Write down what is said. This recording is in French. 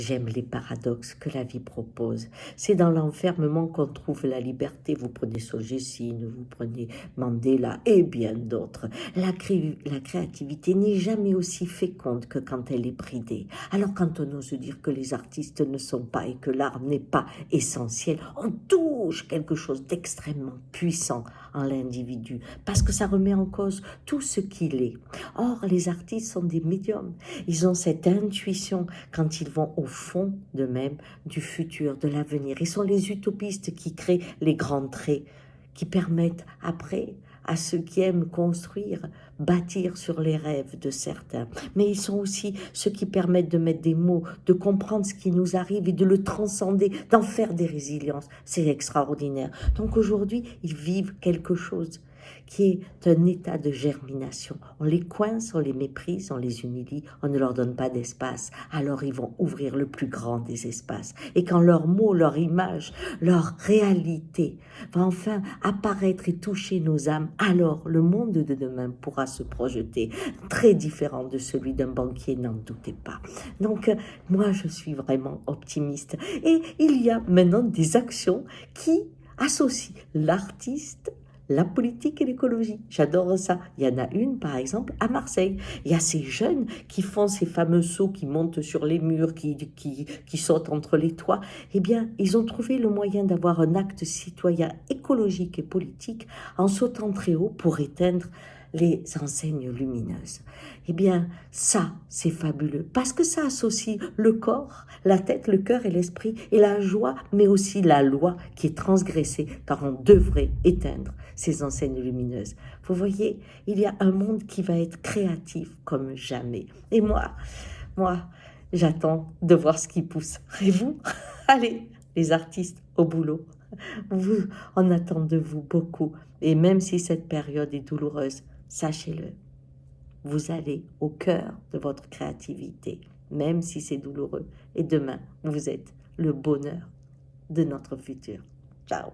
J'aime les paradoxes que la vie propose. C'est dans l'enfermement qu'on trouve la liberté. Vous prenez Solzhenitsyn, vous prenez Mandela et bien d'autres. La créativité n'est jamais aussi féconde que quand elle est bridée. Alors quand on ose dire que les artistes ne sont pas et que l'art n'est pas essentiel, on touche quelque chose d'extrêmement puissant en l'individu parce que ça remet en cause tout ce qu'il est. Or, les artistes sont des médiums. Ils ont cette intuition quand ils vont au fond d'eux-mêmes, du futur, de l'avenir. Ils sont les utopistes qui créent les grands traits, qui permettent après à ceux qui aiment construire, bâtir sur les rêves de certains. Mais ils sont aussi ceux qui permettent de mettre des mots, de comprendre ce qui nous arrive et de le transcender, d'en faire des résiliences. C'est extraordinaire. Donc aujourd'hui, ils vivent quelque chose qui est un état de germination. On les coince, on les méprise, on les humilie, on ne leur donne pas d'espace. Alors ils vont ouvrir le plus grand des espaces. Et quand leurs mots, leur image, leur réalité va enfin apparaître et toucher nos âmes, alors le monde de demain pourra se projeter très différent de celui d'un banquier, n'en doutez pas. Donc moi je suis vraiment optimiste. Et il y a maintenant des actions qui associent l'artiste, la politique et l'écologie. J'adore ça. Il y en a une, par exemple, à Marseille. Il y a ces jeunes qui font ces fameux sauts, qui montent sur les murs, qui sautent entre les toits. Eh bien, ils ont trouvé le moyen d'avoir un acte citoyen écologique et politique en sautant très haut pour éteindre les enseignes lumineuses. Eh bien, ça, c'est fabuleux, parce que ça associe le corps, la tête, le cœur et l'esprit, et la joie, mais aussi la loi qui est transgressée, car on devrait éteindre ces enseignes lumineuses. Vous voyez, il y a un monde qui va être créatif comme jamais. Et moi, j'attends de voir ce qui pousse. Et vous, allez, les artistes, au boulot. On attend de vous beaucoup. Et même si cette période est douloureuse, sachez-le, vous allez au cœur de votre créativité, même si c'est douloureux. Et demain, vous êtes le bonheur de notre futur. Ciao.